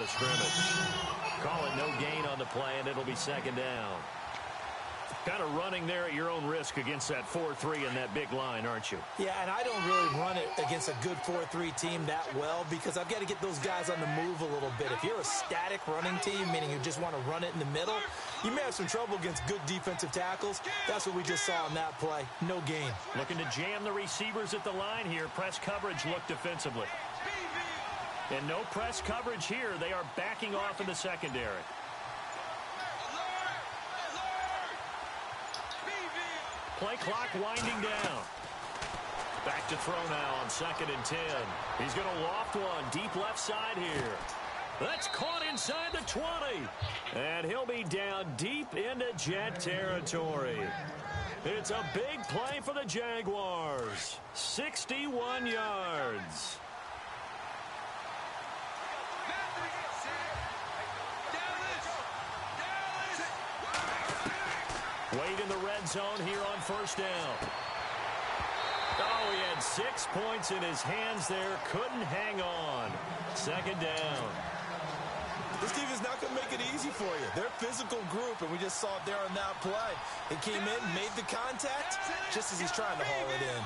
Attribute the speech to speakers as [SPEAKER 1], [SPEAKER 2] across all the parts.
[SPEAKER 1] scrimmage. Call it no gain on the play, and it'll be second down. Kind of running there at your own risk against that 4-3 and that big line, aren't you?
[SPEAKER 2] Yeah, and I don't really run it against a good 4-3 team that well because I've got to get those guys on the move a little bit. If you're a static running team, meaning you just want to run it in the middle, you may have some trouble against good defensive tackles. That's what we just saw in that play. No gain.
[SPEAKER 1] Looking to jam the receivers at the line here. Press coverage look defensively. And no press coverage here. They are backing off in the secondary. Play clock winding down. Back to throw now on 2nd and 10. He's going to loft one deep left side here. That's caught inside the 20. And he'll be down deep into Jet territory. It's a big play for the Jaguars. 61 yards. Wade in the red zone here on 1st down. Oh, he had 6 points in his hands there. Couldn't hang on. 2nd down.
[SPEAKER 2] This team is not going to make it easy for you. They're a physical group, and we just saw it there on that play. He came in, made the contact, just as he's trying to haul it in.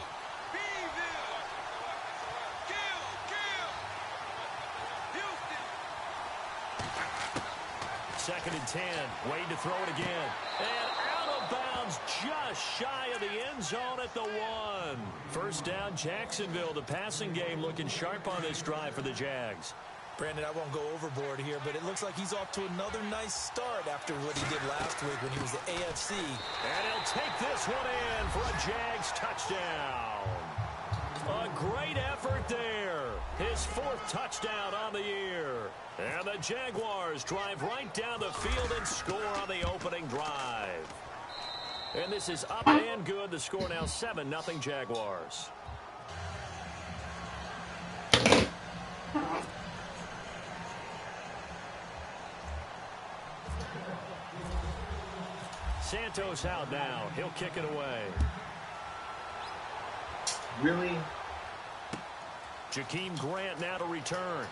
[SPEAKER 1] 2nd and 10. Wade to throw it again. And out of bounds just shy of the end zone at the 1. 1st down, Jacksonville. The passing game looking sharp on this drive for the Jags.
[SPEAKER 2] Brandon, I won't go overboard here, but it looks like he's off to another nice start after what he did last week when he was the AFC.
[SPEAKER 1] And he'll take this one in for a Jags touchdown. A great effort there. His 4th touchdown on the year. And the Jaguars drive right down the field and score on the opening drive. And this is up and good. The score now 7-0 Jaguars. Santos out now. He'll kick it away.
[SPEAKER 3] Really?
[SPEAKER 1] Jakeem Grant now to return.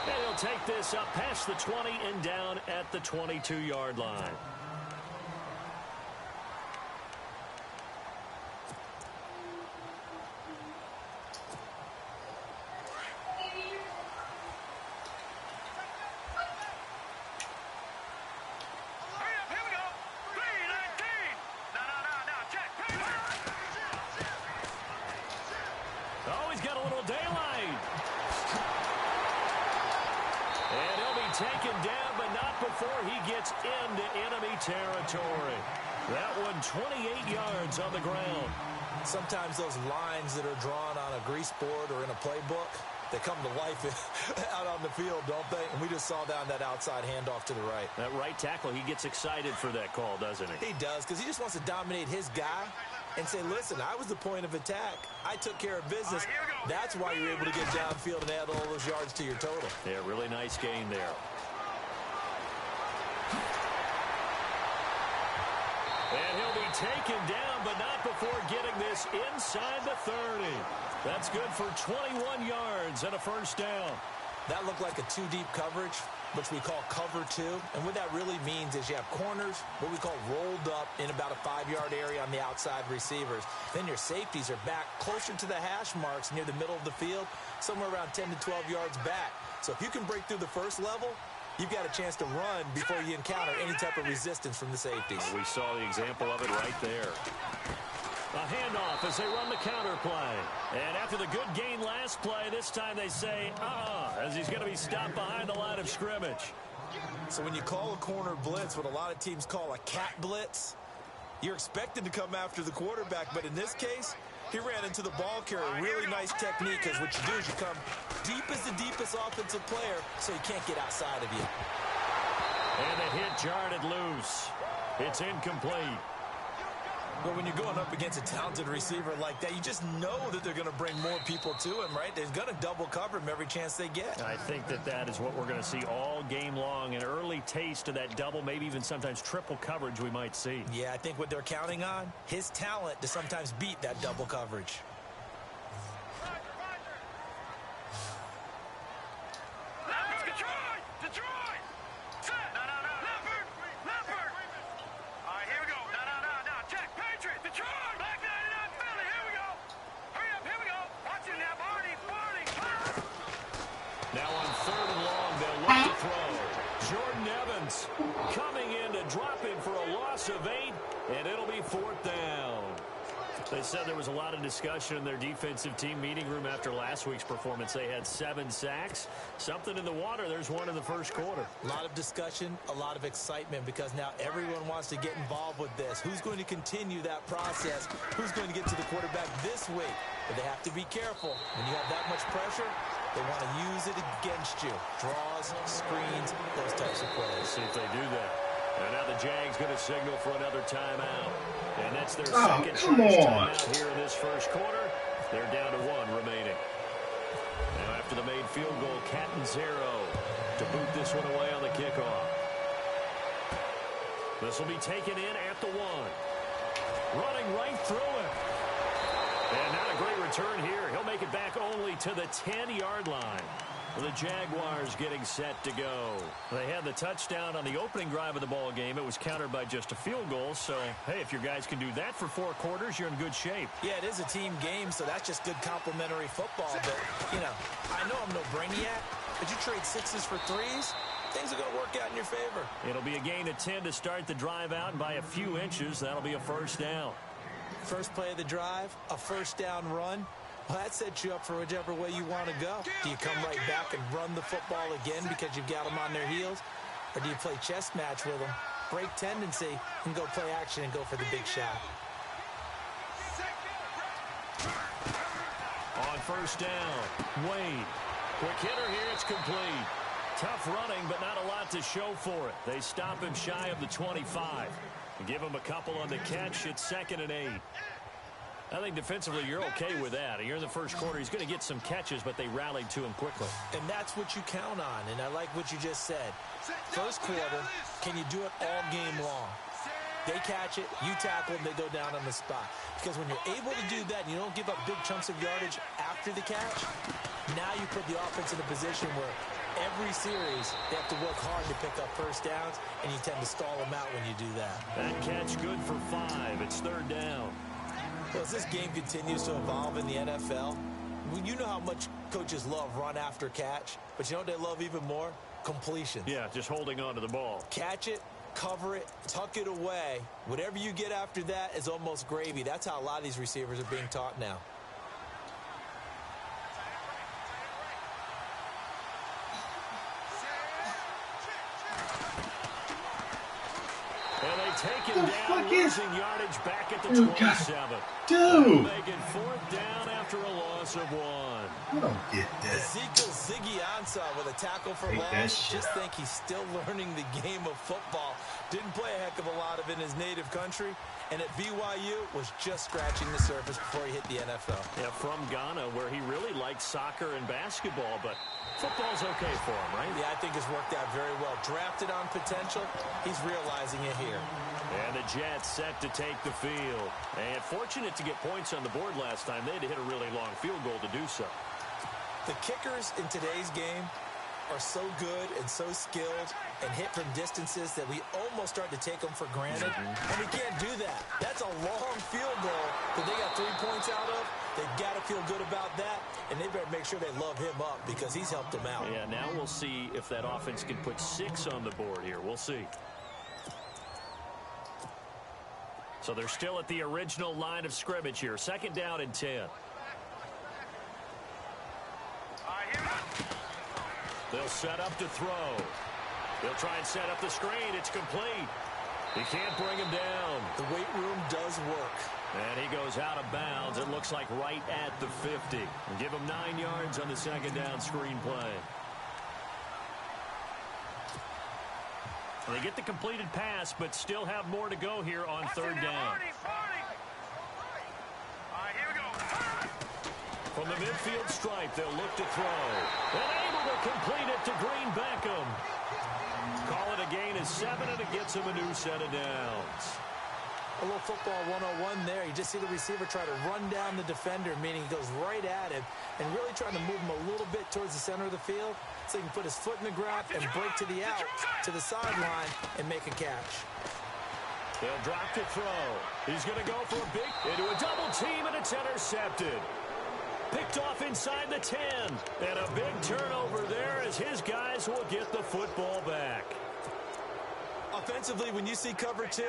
[SPEAKER 1] And he'll take this up past the 20 and down at the 22-yard line. Oh, he's got a little daylight. And he'll be taken down, but not before he gets into enemy territory. That one 28 yards on the ground.
[SPEAKER 2] Sometimes those lines that are drawn on a grease board or in a playbook, they come to life out on the field, don't they? And we just saw down that outside handoff to the right.
[SPEAKER 1] That right tackle, he gets excited for that call, doesn't he?
[SPEAKER 2] He does, because he just wants to dominate his guy and say, listen, I was the point of attack. I took care of business. That's why you're able to get downfield and add all those yards to your total.
[SPEAKER 1] Yeah, really nice game there. And he'll be taken down, but not before getting this inside the 30. That's good for 21 yards and a 1st down.
[SPEAKER 2] That looked like a 2-deep coverage, which we call cover 2. And what that really means is you have corners, what we call rolled up in about a 5-yard area on the outside receivers. Then your safeties are back closer to the hash marks near the middle of the field, somewhere around 10 to 12 yards back. So if you can break through the first level, you've got a chance to run before you encounter any type of resistance from the safeties.
[SPEAKER 1] We saw the example of it right there. A handoff as they run the counter play. And after the good gain last play, this time they say, as he's going to be stopped behind the line of scrimmage.
[SPEAKER 2] So when you call a corner blitz, what a lot of teams call a cat blitz, you're expected to come after the quarterback. But in this case, he ran into the ball carrier. Really nice technique, because what you do is you come deep as the deepest offensive player so he can't get outside of you.
[SPEAKER 1] And the hit jarred it loose. It's incomplete.
[SPEAKER 2] But when you're going up against a talented receiver like that, you just know that they're going to bring more people to him, right? They're going to double cover him every chance they get.
[SPEAKER 1] I think that is what we're going to see all game long. An early taste of that double, maybe even sometimes triple coverage we might see.
[SPEAKER 2] Yeah, I think what they're counting on, his talent to sometimes beat that double coverage.
[SPEAKER 1] loss of 8, and it'll be 4th down. They said there was a lot of discussion in their defensive team meeting room after last week's performance. They had 7 sacks. Something in the water. There's one in the first quarter.
[SPEAKER 2] A lot of discussion, a lot of excitement, because now everyone wants to get involved with this. Who's going to continue that process? Who's going to get to the quarterback this week? But they have to be careful. When you have that much pressure, they want to use it against you. Draws, screens, those types of plays.
[SPEAKER 1] Let's see if they do that. And now the Jags going to signal for another timeout. And that's their second timeout here in this first quarter. They're down to 1 remaining. Now after the made field goal, Catanzaro to boot this one away on the kickoff. This will be taken in at the 1. Running right through it. And not a great return here. He'll make it back only to the 10-yard line. The Jaguars getting set to go. They had the touchdown on the opening drive of the ball game. It was countered by just a field goal. So, hey, if your guys can do that for 4 quarters, you're in good shape.
[SPEAKER 2] Yeah, it is a team game, so that's just good complementary football. But, you know, I know I'm no brainiac, but you trade 6s for 3s, things are going to work out in your favor.
[SPEAKER 1] It'll be a gain of 10 to start the drive out, and by a few inches, that'll be a first down.
[SPEAKER 2] First play of the drive, a first down run. Well, that sets you up for whichever way you want to go. Do you come right back and run the football again because you've got them on their heels? Or do you play chess match with them, break tendency, and go play action and go for the big shot?
[SPEAKER 1] On first down, Wade. Quick hitter here, it's complete. Tough running, but not a lot to show for it. They stop him shy of the 25. And give him a couple on the catch. It's 2nd and 8. I think defensively you're okay with that. You're in the first quarter. He's going to get some catches, but they rallied to him quickly.
[SPEAKER 2] And that's what you count on, and I like what you just said. First quarter, can you do it all game long? They catch it, you tackle them, they go down on the spot. Because when you're able to do that and you don't give up big chunks of yardage after the catch, now you put the offense in a position where every series they have to work hard to pick up first downs, and you tend to stall them out when you do that.
[SPEAKER 1] That catch good for 5. It's 3rd down.
[SPEAKER 2] Well, as this game continues to evolve in the NFL, you know how much coaches love run after catch, but you know what they love even more? Completions.
[SPEAKER 1] Yeah, just holding on to the ball.
[SPEAKER 2] Catch it, cover it, tuck it away. Whatever you get after that is almost gravy. That's how a lot of these receivers are being taught now.
[SPEAKER 1] And they take him down, losing yardage back at the 27.
[SPEAKER 3] Dude!
[SPEAKER 1] Making 4th down after a loss of 1.
[SPEAKER 3] I don't get that.
[SPEAKER 2] Ezekiel Ziggy Ansah with a tackle for loss. Just think he's still learning the game of football. Didn't play a heck of a lot of it in his native country. And at BYU, was just scratching the surface before he hit the NFL.
[SPEAKER 1] Yeah, from Ghana, where he really likes soccer and basketball, but football's okay for him, right?
[SPEAKER 2] Yeah, I think it's worked out very well. Drafted on potential, he's realizing it here.
[SPEAKER 1] And the Jets set to take the field. And fortunate to get points on the board last time. They had to hit a really long field goal to do so.
[SPEAKER 2] The kickers in today's game are so good and so skilled and hit from distances that we almost start to take them for granted. And we can't do that. That's a long field goal that they got 3 points out of. They've got to feel good about that, and they better make sure they love him up because he's helped them out.
[SPEAKER 1] Yeah, now we'll see if that offense can put 6 on the board here. We'll see. So they're still at the original line of scrimmage here. 2nd down and 10. They'll set up to throw. They'll try and set up the screen. It's complete. He can't bring him down.
[SPEAKER 2] The weight room does work.
[SPEAKER 1] And he goes out of bounds. It looks like right at the 50. And give him 9 yards on the 2nd down screen play. They get the completed pass, but still have more to go here on 3rd down. From the midfield stripe, they'll look to throw. And able to complete it to Green Beckham. Call it a gain of 7, and it gets him a new set of downs.
[SPEAKER 2] A little football 101 there. You just see the receiver try to run down the defender, meaning he goes right at him and really trying to move him a little bit towards the center of the field so he can put his foot in the ground and break to the out, to the sideline, and make a catch.
[SPEAKER 1] They'll drop to throw. He's going to go for a big, into a double team, and it's intercepted. Picked off inside the 10. And a big turnover there as his guys will get the football back.
[SPEAKER 2] I'll Offensively, when you see cover two,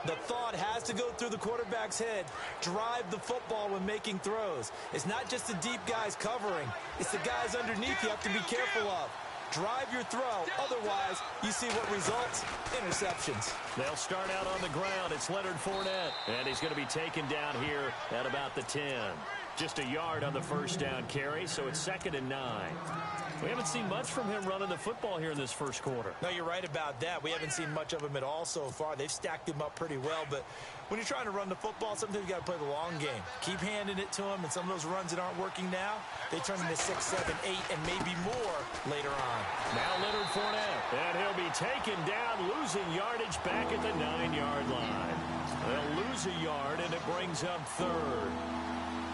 [SPEAKER 2] the thought has to go through the quarterback's head. Drive the football when making throws. It's not just the deep guys covering. It's the guys underneath you have to be careful of. Drive your throw. Otherwise, you see what results? Interceptions.
[SPEAKER 1] They'll start out on the ground. It's Leonard Fournette. And he's going to be taken down here at about the 10. Just a yard on the first down carry, so it's 2nd and 9. We haven't seen much from him running the football here in this first quarter.
[SPEAKER 2] No, you're right about that. We haven't seen much of him at all so far. They've stacked him up pretty well, but when you're trying to run the football, sometimes you got to play the long game. Keep handing it to him, and some of those runs that aren't working now, they turn into 6, 7, 8, and maybe more later on.
[SPEAKER 1] Now Leonard Fournette, and he'll be taken down, losing yardage back at the 9-yard line. They'll lose a yard, and it brings up 3rd.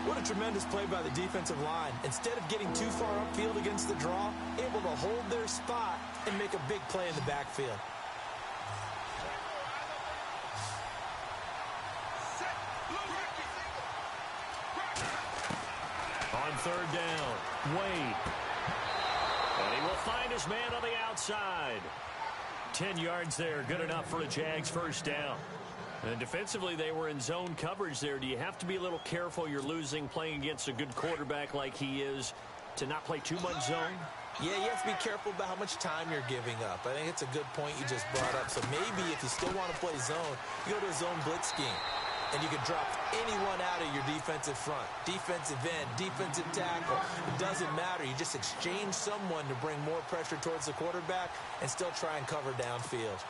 [SPEAKER 2] What a tremendous play by the defensive line. Instead of getting too far upfield against the draw, able to hold their spot and make a big play in the backfield.
[SPEAKER 1] On 3rd down, Wade. And he will find his man on the outside. 10 yards there, good enough for a Jags first down. And defensively, they were in zone coverage there. Do you have to be a little careful? You're losing playing against a good quarterback like he is to not play too much zone?
[SPEAKER 2] Yeah, you have to be careful about how much time you're giving up. I think it's a good point you just brought up. So maybe if you still want to play zone, you go to a zone blitz scheme. And you can drop anyone out of your defensive front. Defensive end, defensive tackle. It doesn't matter. You just exchange someone to bring more pressure towards the quarterback and still try and cover downfield.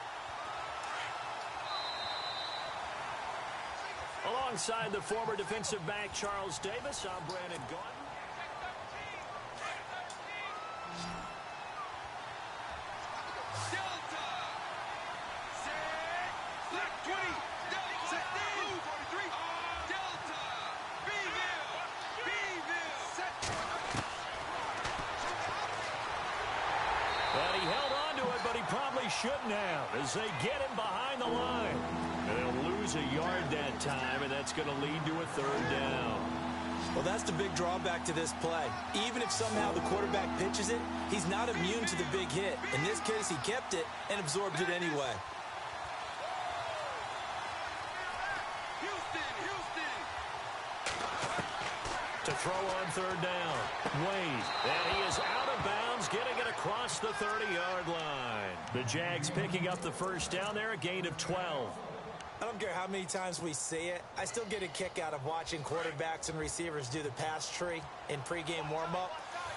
[SPEAKER 1] Alongside the former defensive back Charles Davis, I'm Brandon Gaudin. And he held on to it, but he probably shouldn't have as they get him behind the line. And they'll lose a yard that time, and that's going to lead to a 3rd down.
[SPEAKER 2] Well, that's the big drawback to this play. Even if somehow the quarterback pitches it, he's not immune to the big hit. In this case, he kept it and absorbed it anyway.
[SPEAKER 1] To throw on 3rd down, Wade. And he is out of bounds, getting it across the 30-yard line. The Jags picking up the first down there, a gain of 12.
[SPEAKER 2] I don't care how many times we see it. I still get a kick out of watching quarterbacks and receivers do the pass tree in pregame warm-up.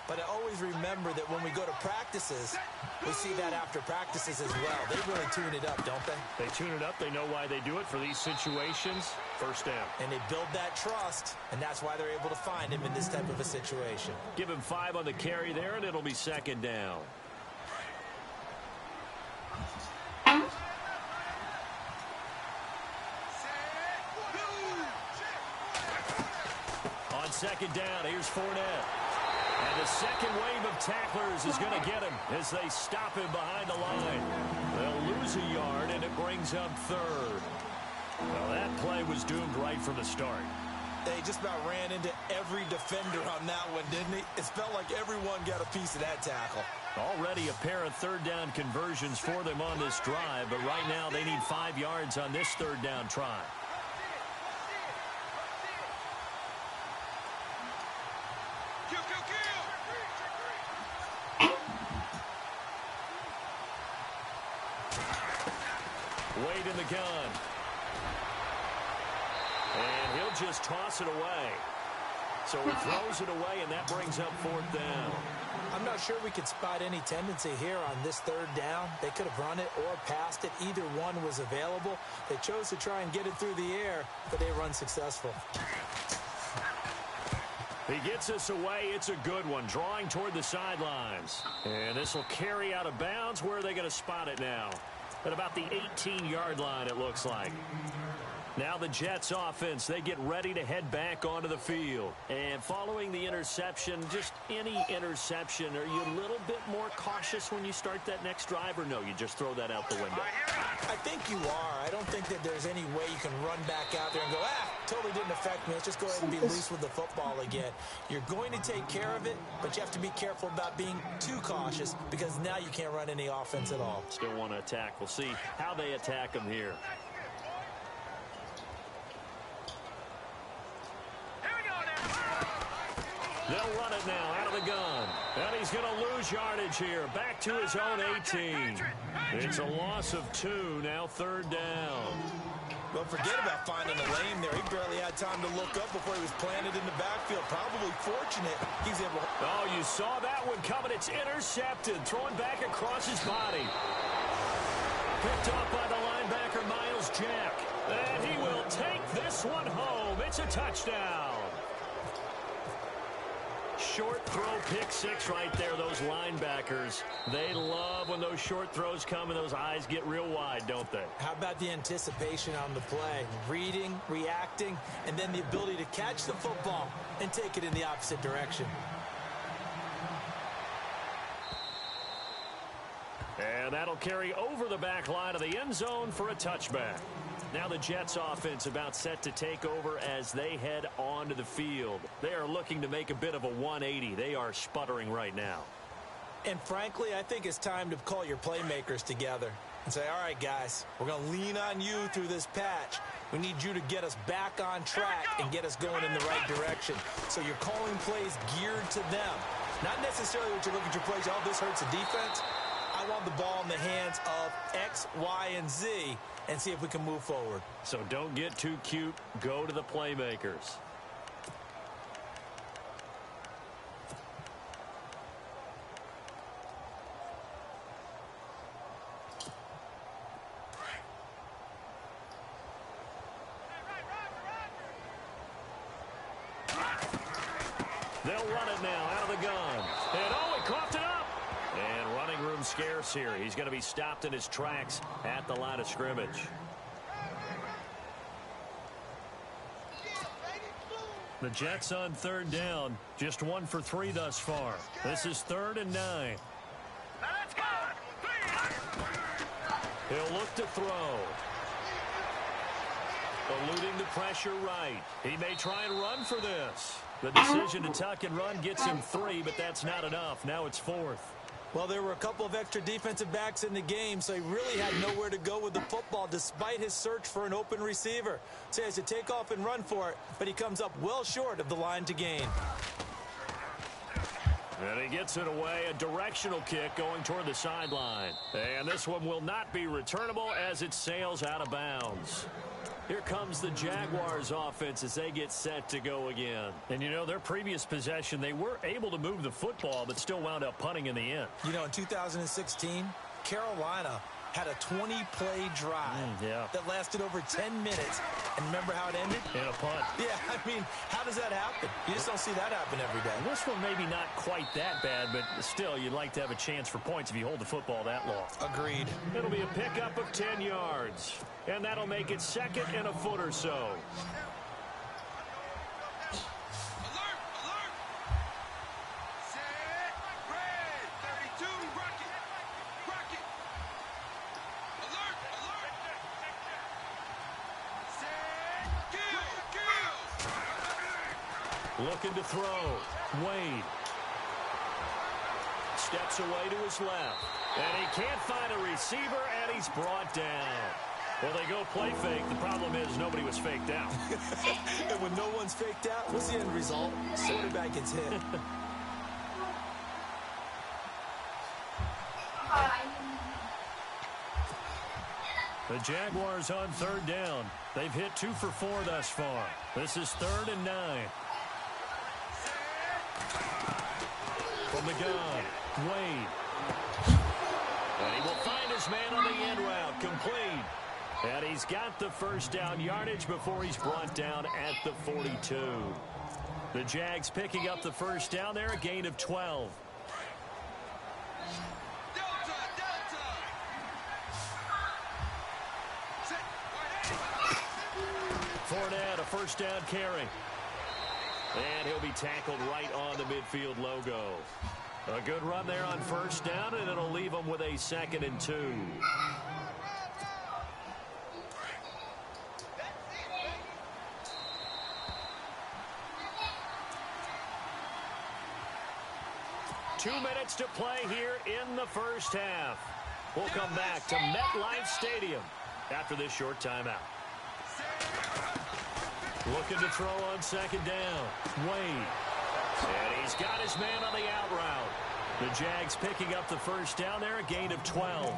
[SPEAKER 2] But I always remember that when we go to practices, we see that after practices as well. They really tune it up, don't they?
[SPEAKER 1] They tune it up. They know why they do it for these situations. First down.
[SPEAKER 2] And they build that trust, and that's why they're able to find him in this type of a situation.
[SPEAKER 1] Give him 5 on the carry there, and it'll be 2nd down. On 2nd down, here's Fournette. And the second wave of tacklers is going to get him as they stop him behind the line. They'll lose a yard, and it brings up 3rd. Well, that play was doomed right from the start.
[SPEAKER 2] They just about ran into every defender on that one, didn't he? It felt like everyone got a piece of that tackle.
[SPEAKER 1] Already a pair of 3rd down conversions for them on this drive, but right now they need 5 yards on this 3rd down try. Wade in the gun. And he'll just toss it away. So he throws it away, and that brings up 4th down.
[SPEAKER 2] I'm not sure we could spot any tendency here on this 3rd down. They could have run it or passed it. Either one was available. They chose to try and get it through the air, but they were unsuccessful.
[SPEAKER 1] He gets us away. It's a good one, drawing toward the sidelines. And this will carry out of bounds. Where are they going to spot it now? At about the 18-yard line, it looks like. Now the Jets offense, they get ready to head back onto the field. And following the interception, just any interception, are you a little bit more cautious when you start that next drive, or no, you just throw that out the window?
[SPEAKER 2] I think you are. I don't think that there's any way you can run back out there and go, totally didn't affect me. Let's just go ahead and be loose with the football again. You're going to take care of it, but you have to be careful about being too cautious because now you can't run any offense at all.
[SPEAKER 1] Still want to attack. We'll see how they attack them here. They'll run it now out of the gun. And he's going to lose yardage here. Back to his own 18. It's a loss of 2. Now 3rd down.
[SPEAKER 2] Well, forget about finding a lane there. He barely had time to look up before he was planted in the backfield. Probably fortunate he's able to...
[SPEAKER 1] Oh, you saw that one coming. It's intercepted. Throwing back across his body. Picked off by the linebacker, Miles Jack. And he will take this one home. It's a touchdown. Short throw, pick six right there. Those linebackers, they love when those short throws come and those eyes get real wide, don't they?
[SPEAKER 2] How about the anticipation on the play? Reading, reacting, and then the ability to catch the football and take it in the opposite direction.
[SPEAKER 1] And that'll carry over the back line of the end zone for a touchback. Now the Jets offense about set to take over as they head onto the field. They are looking to make a bit of a 180. They are sputtering right now.
[SPEAKER 2] And frankly, I think it's time to call your playmakers together and say, all right, guys, we're going to lean on you through this patch. We need you to get us back on track and get us going in the right direction. So you're calling plays geared to them. Not necessarily what you look at your plays, oh, this hurts the defense. I want the ball in the hands of X, Y, and Z and see if we can move forward.
[SPEAKER 1] So don't get too cute. Go to the playmakers. They'll run it now out of the gun. And oh, he coughed it up. And running room scarce here. He's going to be stopped in his tracks at the line of scrimmage. The Jets on 3rd down. Just 1 for 3 thus far. This is 3rd and 9.
[SPEAKER 4] Let's go.
[SPEAKER 1] He'll look to throw. Eluding the pressure right. He may try and run for this. The decision to tuck and run gets him 3, but that's not enough. Now it's 4th.
[SPEAKER 2] Well, there were a couple of extra defensive backs in the game, so he really had nowhere to go with the football despite his search for an open receiver. So he has to take off and run for it, but he comes up well short of the line to gain.
[SPEAKER 1] And he gets it away, a directional kick going toward the sideline. And this one will not be returnable as it sails out of bounds. Here comes the Jaguars offense as they get set to go again. And, you know, their previous possession, they were able to move the football, but still wound up punting in the end.
[SPEAKER 2] You know, in 2016, Carolina had a 20-play drive that lasted over 10 minutes. And remember how it ended?
[SPEAKER 1] In a punt.
[SPEAKER 2] Yeah, I mean, how does that happen? You just don't see that happen every day.
[SPEAKER 1] This one maybe not quite that bad, but still, you'd like to have a chance for points if you hold the football that long.
[SPEAKER 2] Agreed.
[SPEAKER 1] It'll be a pickup of 10 yards. And that'll make it 2nd and a foot or so.
[SPEAKER 4] Alert! Alert! Set! Red! 32! Rocket! Rocket! Alert! Alert! Set! Kill! Kill!
[SPEAKER 1] Looking to throw. Wade. Steps away to his left. And he can't find a receiver, and he's brought down. Well, they go play fake. The problem is nobody was faked out.
[SPEAKER 2] And when no one's faked out, what's the end result? Quarterback gets hit.
[SPEAKER 1] The Jaguars on 3rd down. They've hit 2 for 4 thus far. This is 3rd and 9. From the gun, Wade. And he will find his man on the end route, complete. And he's got the first down yardage before he's brought down at the 42. The Jags picking up the first down there, a gain of 12.
[SPEAKER 4] Delta! Delta! Set!
[SPEAKER 1] Fournette, a first down carry. And he'll be tackled right on the midfield logo. A good run there on first down, and it'll leave him with a 2nd and 2. 2 minutes to play here in the first half. We'll come back to MetLife Stadium after this short timeout. Looking to throw on second down. Wade. And he's got his man on the out route. The Jags picking up the first down there, a gain of 12.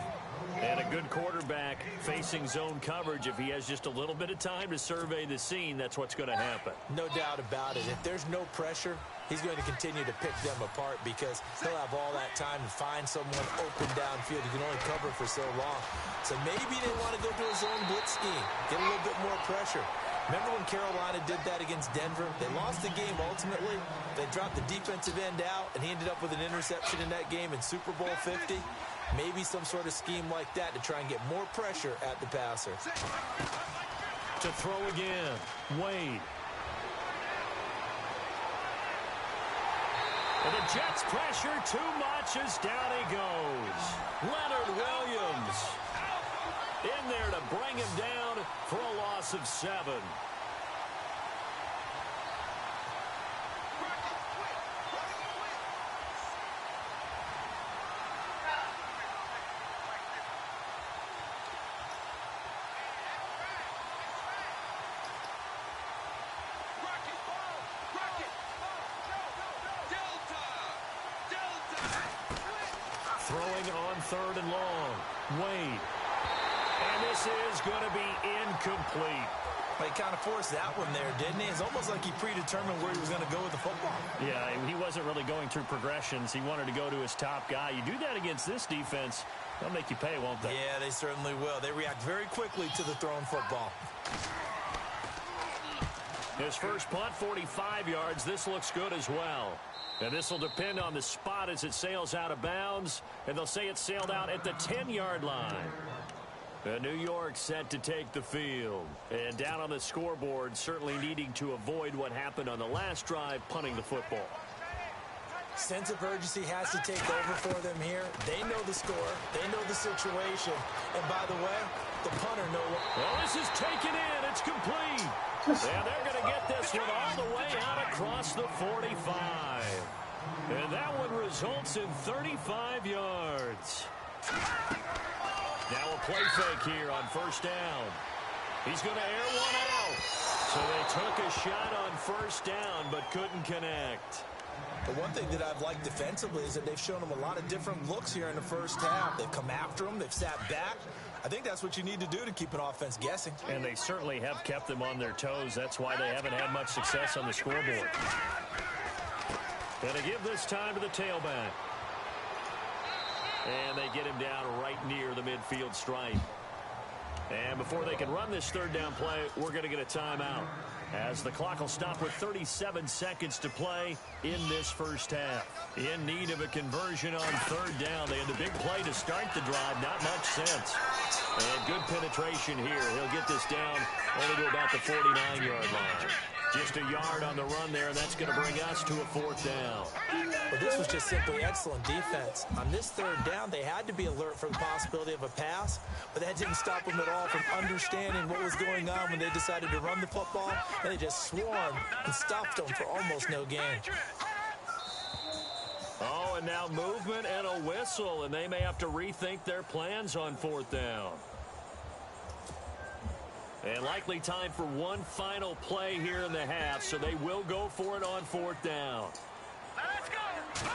[SPEAKER 1] And a good quarterback facing zone coverage. If he has just a little bit of time to survey the scene, that's what's going to happen.
[SPEAKER 2] No doubt about it. If there's no pressure, he's going to continue to pick them apart because he'll have all that time to find someone open downfield. He can only cover for so long. So maybe they want to go to a zone blitz scheme, get a little bit more pressure. Remember when Carolina did that against Denver? They lost the game ultimately. They dropped the defensive end out, and he ended up with an interception in that game in Super Bowl 50. Maybe some sort of scheme like that to try and get more pressure at the passer.
[SPEAKER 1] To throw again, Wade. And the Jets pressure too much as down he goes. Leonard Williams in there to bring him down for a loss of 7. Throwing on 3rd and long. Wade. And this is going to be incomplete.
[SPEAKER 2] He kind of forced that one there, didn't he? It's almost like he predetermined where he was going to go with the football.
[SPEAKER 1] Yeah, he wasn't really going through progressions. He wanted to go to his top guy. You do that against this defense, they'll make you pay, won't they?
[SPEAKER 2] Yeah, they certainly will. They react very quickly to the thrown football.
[SPEAKER 1] His first punt, 45 yards. This looks good as well. And this will depend on the spot as it sails out of bounds. And they'll say it sailed out at the 10-yard line. New York set to take the field. And down on the scoreboard, certainly needing to avoid what happened on the last drive, punting the football.
[SPEAKER 2] Sense of urgency has to take over for them here. They know the score. They know the situation. And by the way, the punter knows.
[SPEAKER 1] Well, this is taken in. It's complete. And they're going to get this one all the way out across the 45. And that one results in 35 yards. Now a play fake here on first down. He's going to air one out. So they took a shot on first down but couldn't connect.
[SPEAKER 2] The one thing that I've liked defensively is that they've shown them a lot of different looks here in the first half. They've come after them. They've sat back. I think that's what you need to do to keep an offense guessing.
[SPEAKER 1] And they certainly have kept them on their toes. That's why they haven't had much success on the scoreboard. Going to give this time to the tailback. And they get him down right near the midfield stripe. And before they can run this third down play, we're going to get a timeout, as the clock will stop with 37 seconds to play in this first half. In need of a conversion on third down. They had a big play to start the drive. Not much sense. And good penetration here. He'll get this down only to about the 49-yard line. Just a yard on the run there, and that's going to bring us to a fourth down.
[SPEAKER 2] But this was just simply excellent defense. On this third down, they had to be alert for the possibility of a pass, but that didn't stop them at all from understanding what was going on when they decided to run the football, and they just swarmed and stopped them for almost no gain.
[SPEAKER 1] Oh, and now movement and a whistle, and they may have to rethink their plans on fourth down. And likely time for one final play here in the half, so they will go for it on fourth down.
[SPEAKER 4] Let's go.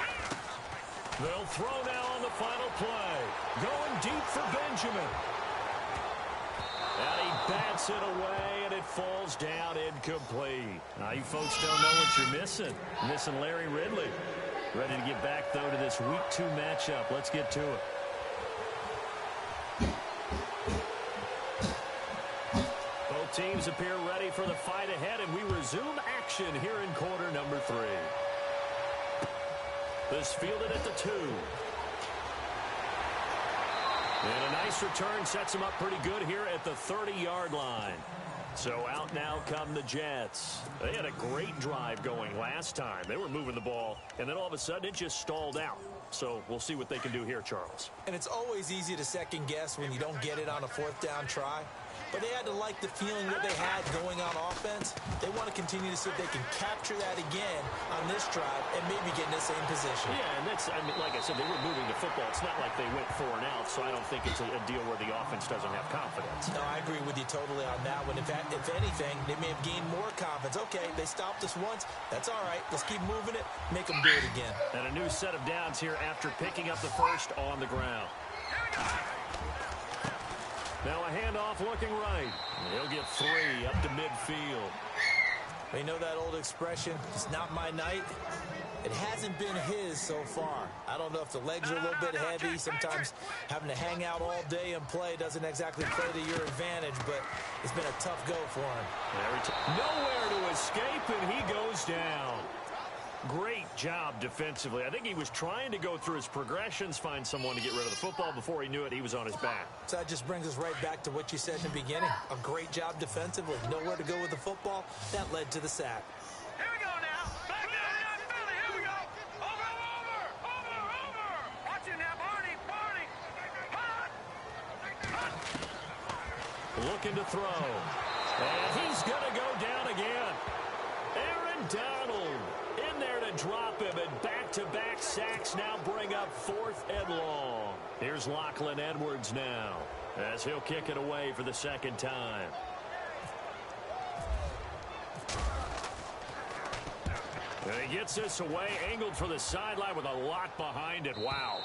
[SPEAKER 1] They'll throw now on the final play. Going deep for Benjamin. And he bats it away, and it falls down incomplete. Now, you folks don't know what you're missing. Missing Larry Ridley. Ready to get back, though, to this Week 2 matchup. Let's get to it. Both teams appear ready for the fight ahead, and we resume action here in quarter number 3. This fielded at the 2. And a nice return sets him up pretty good here at the 30-yard line. So out now come the Jets. They had a great drive going last time. They were moving the ball, and then all of a sudden it just stalled out. So we'll see what they can do here, Charles.
[SPEAKER 2] And it's always easy to second guess when you don't get it on a fourth down try. but they had to like the feeling that they had going on offense. They want to continue to see if they can capture that again on this drive and maybe get in the same position.
[SPEAKER 1] Yeah, and that's, I mean, like I said, they were moving the football. It's not like they went 4 and out, so I don't think it's a deal where the offense doesn't have confidence.
[SPEAKER 2] No, I agree with you totally on that one. In fact, if anything, they may have gained more confidence. Okay, they stopped us once. That's all right. Let's keep moving it. Make them do it again.
[SPEAKER 1] And a new set of downs here after picking up the first on the ground. Now a handoff looking right. He'll get 3 up to midfield.
[SPEAKER 2] You know that old expression, it's not my night? It hasn't been his so far. I don't know if the legs are a little bit heavy. Sometimes having to hang out all day and play doesn't exactly play to your advantage, but it's been a tough go for him.
[SPEAKER 1] Nowhere to escape, and he goes down. Great job defensively. I think he was trying to go through his progressions, find someone to get rid of the football. Before he knew it, he was on his back.
[SPEAKER 2] So that just brings us right back to what you said in the beginning. A great job defensively. Nowhere to go with the football. That led to the sack.
[SPEAKER 4] Here we go now. Back down, Philly. Here we go. Over. Watch it now, Barney.
[SPEAKER 1] Looking to throw. And he's going to go down again. Aaron Donald in there to drop him, and back-to-back sacks now bring up 4th and long. Here's Lachlan Edwards now as he'll kick it away for the second time. And he gets this away, angled for the sideline with a lot behind it. Wow.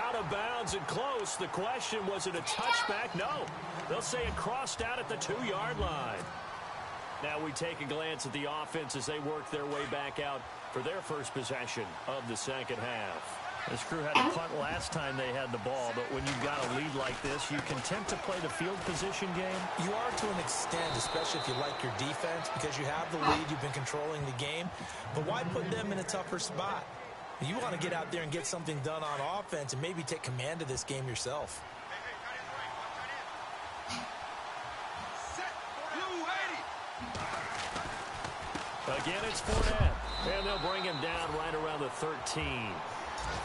[SPEAKER 1] Out of bounds and close. The question, was it a touchback? No. They'll say it crossed out at the 2-yard line. Now we take a glance at the offense as they work their way back out for their first possession of the second half. This crew had to punt last time they had the ball, but when you've got a lead like this, you content to play the field position game?
[SPEAKER 2] You are to an extent, especially if you like your defense, because you have the lead, you've been controlling the game. But why put them in a tougher spot? You want to get out there and get something done on offense and maybe take command of this game yourself.
[SPEAKER 1] Again, it's Fournette, and they'll bring him down right around the 13.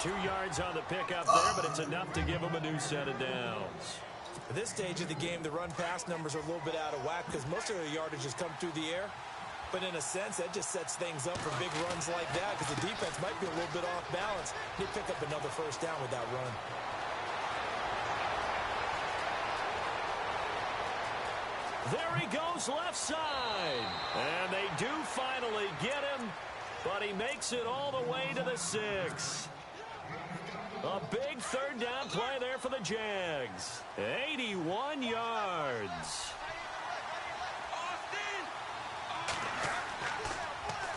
[SPEAKER 1] 2 yards on the pickup there, but it's enough to give him a new set of downs.
[SPEAKER 2] At this stage of the game, the run-pass numbers are a little bit out of whack because most of their yardage has come through the air. But in a sense, that just sets things up for big runs like that because the defense might be a little bit off balance. They pick up another first down with that run.
[SPEAKER 1] There he goes left side. And they do finally get him, but he makes it all the way to the 6. A big 3rd down play there for the Jags. 81 yards.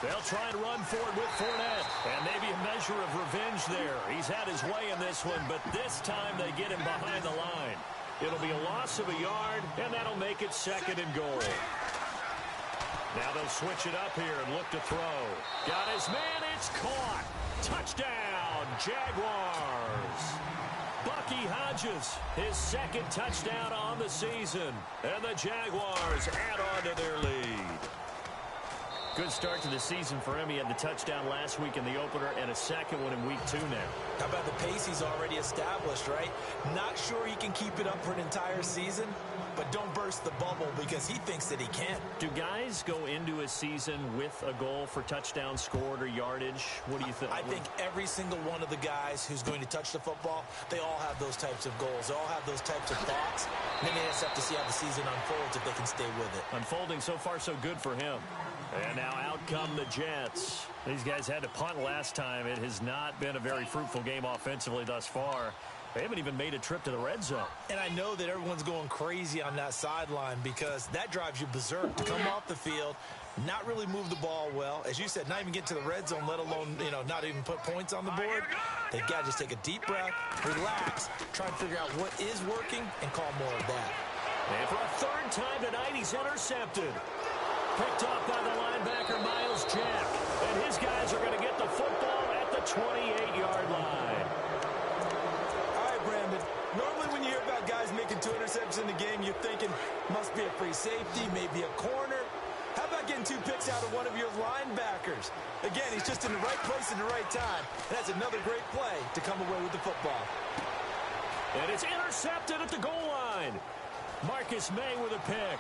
[SPEAKER 1] They'll try and run forward with Fournette. And maybe a measure of revenge there. He's had his way in this one, but this time they get him behind the line. It'll be a loss of a yard, and that'll make it 2nd and goal. Now they'll switch it up here and look to throw. Got his man, it's caught. Touchdown, Jaguars. Bucky Hodges, his 2nd touchdown on the season. And the Jaguars add on to their lead. Good start to the season for him. He had the touchdown last week in the opener and a 2nd one in week 2 now.
[SPEAKER 2] How about the pace he's already established, right? Not sure he can keep it up for an entire season, but don't burst the bubble because he thinks that he can.
[SPEAKER 1] Do guys go into a season with a goal for touchdown scored or yardage? What do you think?
[SPEAKER 2] I think every single one of the guys who's going to touch the football, they all have those types of goals. They all have those types of thoughts. And then they just have to see how the season unfolds if they can stay with it.
[SPEAKER 1] Unfolding so far so good for him. And now out come the Jets. These guys had to punt last time. It has not been a very fruitful game offensively thus far. They haven't even made a trip to the red zone.
[SPEAKER 2] And I know that everyone's going crazy on that sideline because that drives you berserk. To come off the field, not really move the ball well. As you said, not even get to the red zone, let alone, not even put points on the board. They've got to just take a deep breath, relax, try and figure out what is working, and call more of that.
[SPEAKER 1] And for a 3rd time tonight, he's intercepted. Picked off by the linebacker, Miles Jack. And his guys are going to get the football at the 28-yard line.
[SPEAKER 2] All right, Brandon. Normally when you hear about guys making 2 interceptions in the game, you're thinking, must be a free safety, maybe a corner. How about getting 2 picks out of one of your linebackers? Again, he's just in the right place at the right time. That's another great play to come away with the football.
[SPEAKER 1] And it's intercepted at the goal line. Marcus May with a pick.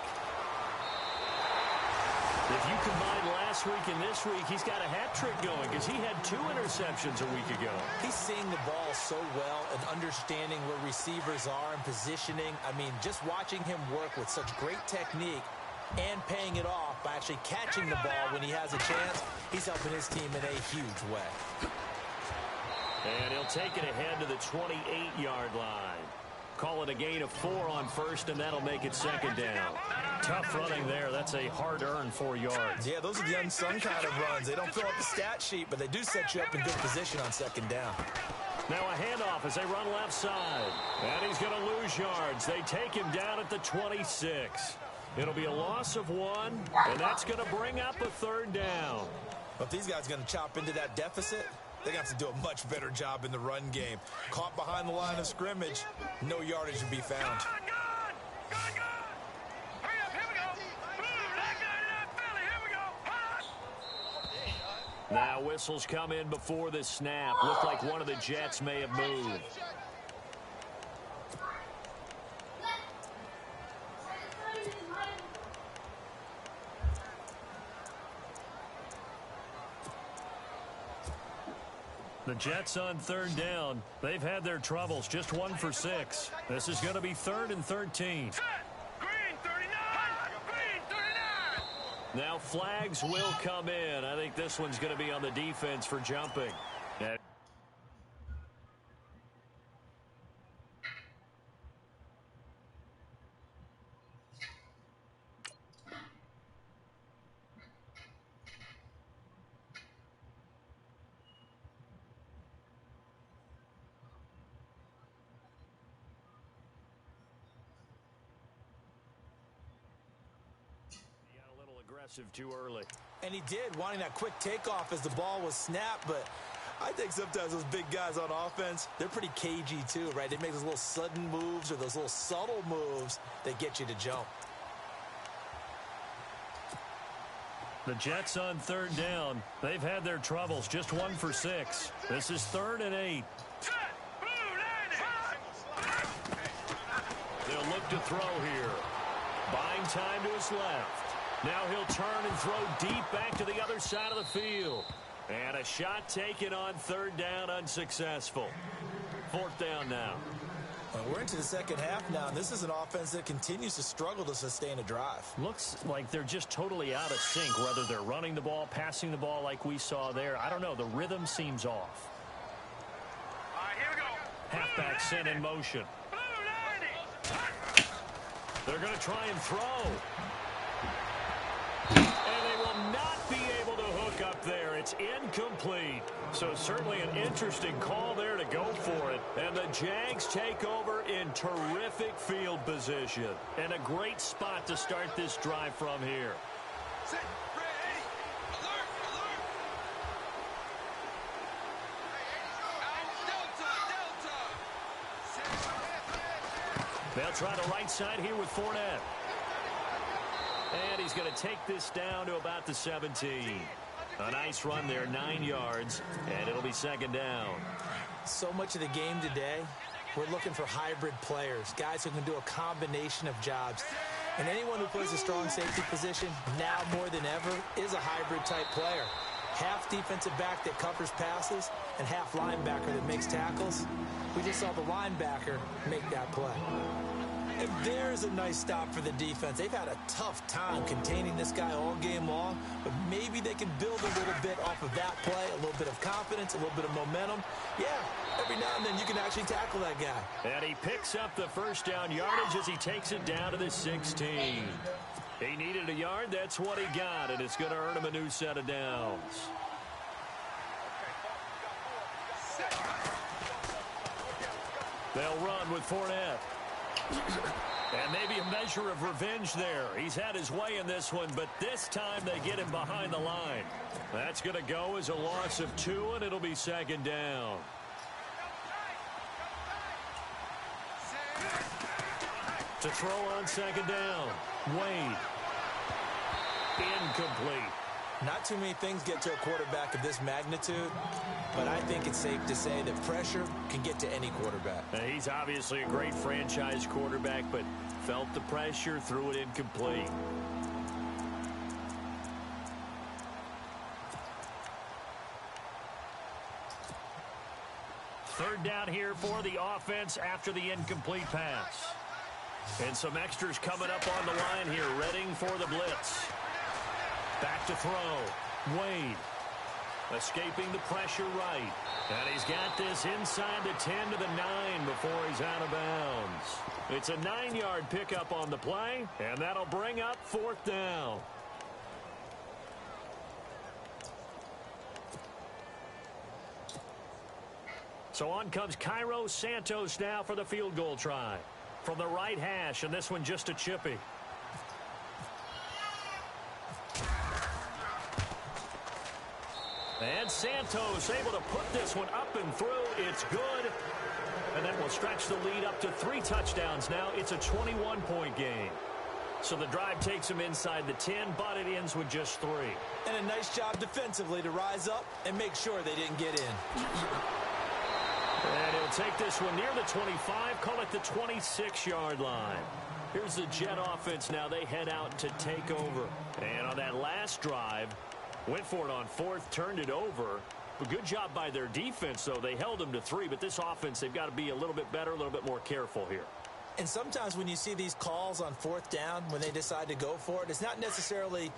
[SPEAKER 1] If you combine last week and this week, he's got a hat trick going because he had 2 interceptions a week ago.
[SPEAKER 2] He's seeing the ball so well and understanding where receivers are and positioning. I mean, just watching him work with such great technique and paying it off by actually catching the ball when he has a chance, he's helping his team in a huge way.
[SPEAKER 1] And he'll take it ahead to the 28-yard line. Call it a gain of 4 on first, and that'll make it second down. Tough running there. That's a hard-earned 4 yards.
[SPEAKER 2] Yeah, those are the unsung kind of runs. They don't fill up the stat sheet, but they do set you up in good position on second down.
[SPEAKER 1] Now a handoff as they run left side. And he's going to lose yards. They take him down at the 26. It'll be a loss of 1, and that's going to bring up a third down.
[SPEAKER 2] But these guys are going to chop into that deficit. They got to do a much better job in the run game. Caught behind the line of scrimmage, no yardage to be found.
[SPEAKER 4] Hurry up, here we go. Move, that guy to that belly, here we go.
[SPEAKER 1] Now whistles come in before the snap. Looked like one of the Jets may have moved. The Jets on third down. They've had their troubles. Just 1 for 6. This is going to be 3rd and 13.
[SPEAKER 4] Set. Green 39. Green 39.
[SPEAKER 1] Now flags will come in. I think this one's going to be on the defense for jumping. Too early.
[SPEAKER 2] And he did, wanting that quick takeoff as the ball was snapped, but I think sometimes those big guys on offense, they're pretty cagey too, right? They make those little sudden moves or those little subtle moves that get you to jump.
[SPEAKER 1] The Jets on third down. They've had their troubles. Just 1 for 6. This is 3rd and 8.
[SPEAKER 4] Set. Blue landing.
[SPEAKER 1] They'll look to throw here. Buying time to his left. Now he'll turn and throw deep back to the other side of the field. And a shot taken on third down, unsuccessful. 4th down now.
[SPEAKER 2] Well, we're into the second half now, and this is an offense that continues to struggle to sustain a drive.
[SPEAKER 1] Looks like they're just totally out of sync, whether they're running the ball, passing the ball like we saw there. I don't know. The rhythm seems off.
[SPEAKER 4] All right, here we go.
[SPEAKER 1] Halfback sent in motion.
[SPEAKER 4] Blue landing.
[SPEAKER 1] They're going to try and throw. And they will not be able to hook up there. It's incomplete. So certainly an interesting call there to go for it. And the Jags take over in terrific field position. And a great spot to start this drive from here.
[SPEAKER 4] Set. Ready. Alert. Delta.
[SPEAKER 1] They'll try the right side here with Fournette. And he's going to take this down to about the 17. A nice run there, 9 yards, and it'll be second down.
[SPEAKER 2] So much of the game today, we're looking for hybrid players, guys who can do a combination of jobs. And anyone who plays a strong safety position, now more than ever, is a hybrid-type player. Half defensive back that covers passes and half linebacker that makes tackles. We just saw the linebacker make that play. And there's a nice stop for the defense. They've had a tough time containing this guy all game long, but maybe they can build a little bit off of that play, a little bit of confidence, a little bit of momentum. Yeah, every now and then you can actually tackle that guy.
[SPEAKER 1] And he picks up the first down yardage as he takes it down to the 16. He needed a yard. That's what he got, and it's going to earn him a new set of downs. They'll run with Fournette. And maybe a measure of revenge there. He's had his way in this one, but this time they get him behind the line. That's going to go as a loss of 2, and it'll be second down. To throw on second down, Wade. Incomplete.
[SPEAKER 2] Not too many things get to a quarterback of this magnitude, but I think it's safe to say that pressure can get to any quarterback.
[SPEAKER 1] He's obviously a great franchise quarterback, but felt the pressure, threw it incomplete. Third down here for the offense after the incomplete pass. And some extras coming up on the line here, readying for the blitz. Back to throw. Wade. Escaping the pressure right. And he's got this inside the 10 to the 9 before he's out of bounds. It's a 9-yard pickup on the play, and that'll bring up fourth down. So on comes Cairo Santos now for the field goal try. From the right hash, and this one just a chippy. And Santos able to put this one up and through. It's good. And that will stretch the lead up to 3 touchdowns now. It's a 21-point game. So the drive takes him inside the 10, but it ends with just 3.
[SPEAKER 2] And a nice job defensively to rise up and make sure they didn't get in.
[SPEAKER 1] And he'll take this one near the 25, call it the 26-yard line. Here's the Jet offense now. They head out to take over. And on that last drive, went for it on 4th, turned it over. But good job by their defense, though. They held them to 3, but this offense, they've got to be a little bit better, a little bit more careful here.
[SPEAKER 2] And sometimes when you see these calls on 4th down, when they decide to go for it, it's not necessarily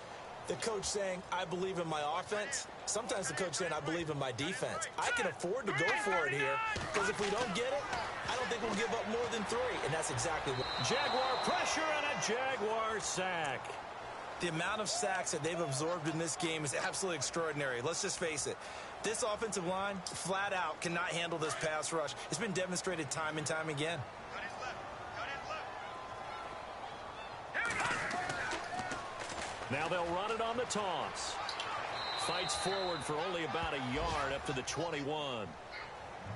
[SPEAKER 2] the coach saying, I believe in my offense. Sometimes the coach saying, I believe in my defense. I can afford to go for it here, because if we don't get it, I don't think we'll give up more than 3. And that's exactly what.
[SPEAKER 1] Jaguar pressure and a Jaguar sack.
[SPEAKER 5] The amount of sacks that they've absorbed in this game is absolutely extraordinary. Let's just face it. This offensive line, flat out, cannot handle this pass rush. It's been demonstrated time and time again.
[SPEAKER 1] Now they'll run it on the toss. Fights forward for only about a yard up to the 21.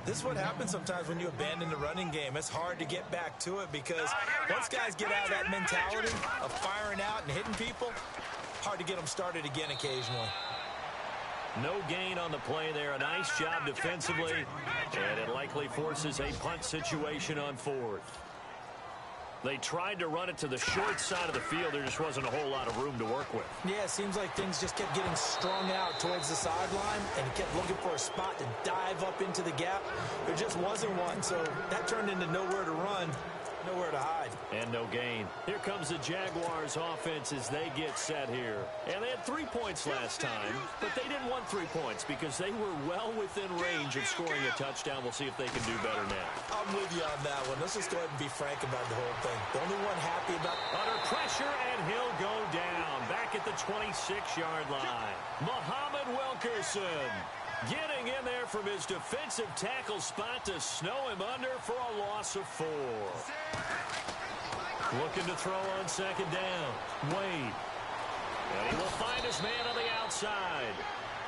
[SPEAKER 2] This is what happens sometimes when you abandon the running game. It's hard to get back to it because once guys get out of that mentality of firing out and hitting people, hard to get them started again occasionally.
[SPEAKER 1] No gain on the play there. A nice job defensively, and it likely forces a punt situation on 4th. They tried to run it to the short side of the field. There just wasn't a whole lot of room to work with.
[SPEAKER 2] Yeah, it seems like things just kept getting strung out towards the sideline, and he kept looking for a spot to dive up into the gap. There just wasn't one, so that turned into nowhere to run, nowhere to hide.
[SPEAKER 1] And no gain. Here comes the Jaguars offense as they get set here. And they had 3 points last time, but they didn't want 3 points because they were well within range of scoring a touchdown. We'll see if they can do better now.
[SPEAKER 2] I'm with you on that one. Let's just go ahead and be frank about the whole thing. The only one happy about...
[SPEAKER 1] Under pressure, and he'll go down. Back at the 26-yard line. Muhammad Wilkerson getting in there from his defensive tackle spot to snow him under for a loss of 4. Looking to throw on 2nd down. Wade. And he will find his man on the outside.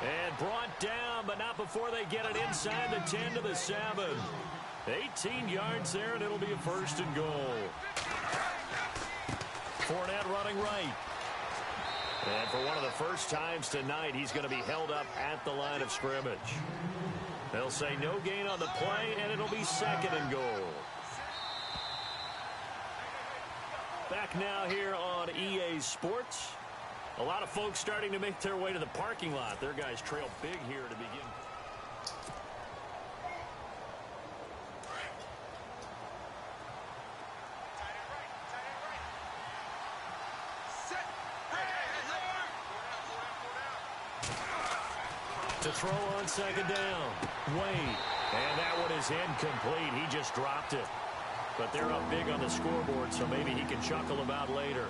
[SPEAKER 1] And brought down, but not before they get it inside the 10 to the 7. 18 yards there, and it'll be a 1st and goal. Fournette running right. And for one of the first times tonight, he's going to be held up at the line of scrimmage. They'll say no gain on the play, and it'll be 2nd and goal. Back now here on EA Sports. A lot of folks starting to make their way to the parking lot. Their guys trail big here to begin. To throw on 2nd down. Wade. And that one is incomplete. He just dropped it. But they're up big on the scoreboard, so maybe he can chuckle about later.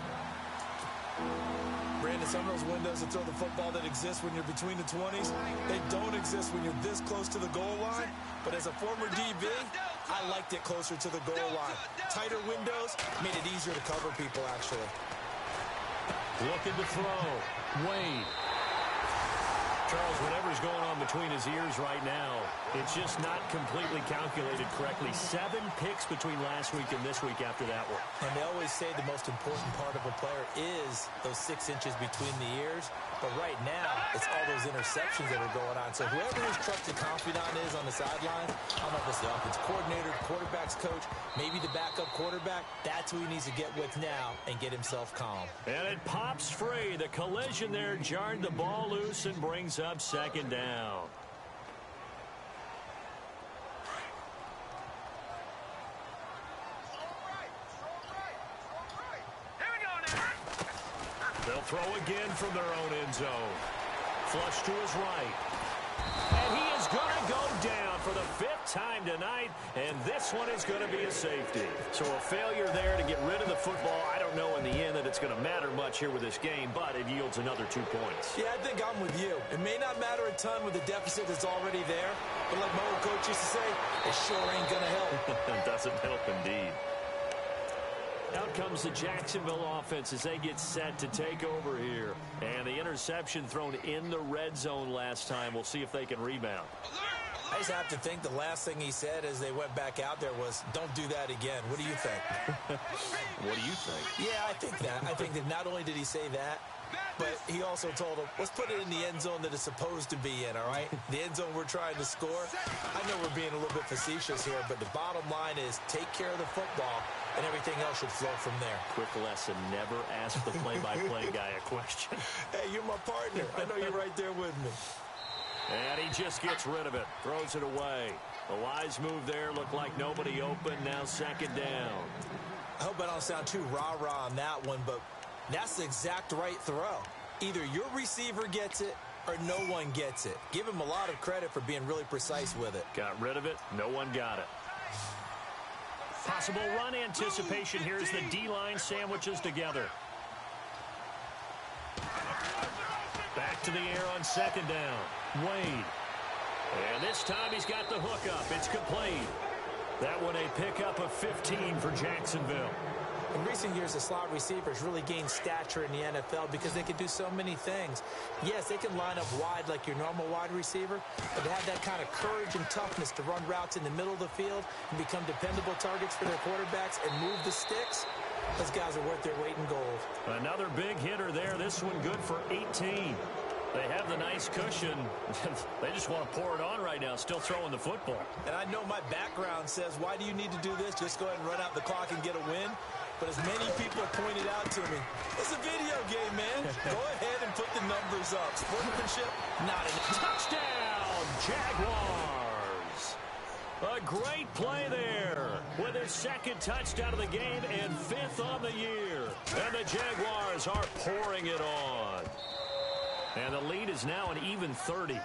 [SPEAKER 5] Brandon, some of those windows to throw the football that exist when you're between the 20s, they don't exist when you're this close to the goal line. But as a former DB, I liked it closer to the goal line. Tighter windows made it easier to cover people, actually.
[SPEAKER 1] Looking to throw. Wade. Charles, whatever's going on between his ears right now, it's just not completely calculated correctly. 7 picks between last week and this week after that one.
[SPEAKER 2] And they always say the most important part of a player is those 6 inches between the ears. But right now, it's all those interceptions that are going on. So whoever his trusted confidant is on the sideline, I don't know if it's the offense coordinator, quarterback's coach, maybe the backup quarterback, that's who he needs to get with now and get himself calm.
[SPEAKER 1] And it pops free. The collision there jarred the ball loose and brings up second down. They'll throw again from their own end zone. Flush to his right. And he is going to go down for the 5th time tonight, and this one is going to be a safety. So a failure there to get rid of the football. I don't know in the end that it's going to matter much here with this game, but it yields another 2 points.
[SPEAKER 2] Yeah, I think I'm with you. It may not matter a ton with the deficit that's already there, but like my old coach used to say, it sure ain't going to help.
[SPEAKER 1] It doesn't help indeed. Out comes the Jacksonville offense as they get set to take over here. And the interception thrown in the red zone last time. We'll see if they can rebound.
[SPEAKER 2] I just have to think the last thing he said as they went back out there was, don't do that again. What do you think?
[SPEAKER 1] What do you think?
[SPEAKER 2] Yeah, I think that. I think that not only did he say that, but he also told them, let's put it in the end zone that it's supposed to be in, all right? The end zone we're trying to score. I know we're being a little bit facetious here, but the bottom line is take care of the football, and everything else should flow from there.
[SPEAKER 1] Quick lesson, never ask the play-by-play guy a question.
[SPEAKER 2] Hey, you're my partner. I know you're right there with me.
[SPEAKER 1] And he just gets rid of it, throws it away. The wise move there, looked like nobody open, now second down.
[SPEAKER 2] I hope I don't sound too rah-rah on that one, but that's the exact right throw. Either your receiver gets it or no one gets it. Give him a lot of credit for being really precise with it.
[SPEAKER 1] Got rid of it. No one got it. Possible run anticipation. Here's the D-line sandwiches together. Back to the air on second down. Wade. And this time he's got the hook up. It's complete. That one a pickup of 15 for Jacksonville.
[SPEAKER 2] In recent years, the slot receivers really gained stature in the NFL because they can do so many things. Yes, they can line up wide like your normal wide receiver, but to have that kind of courage and toughness to run routes in the middle of the field and become dependable targets for their quarterbacks and move the sticks, those guys are worth their weight in gold.
[SPEAKER 1] Another big hitter there. This one good for 18. They have the nice cushion. They just want to pour it on right now, still throwing the football.
[SPEAKER 2] And I know my background says, why do you need to do this? Just go ahead and run out the clock and get a win. But as many people pointed out to me, it's a video game, man. Go ahead and put the numbers up. Sportsmanship, not enough.
[SPEAKER 1] Touchdown, Jaguars. A great play there with his 2nd touchdown of the game and 5th on the year. And the Jaguars are pouring it on. And the lead is now an even 30.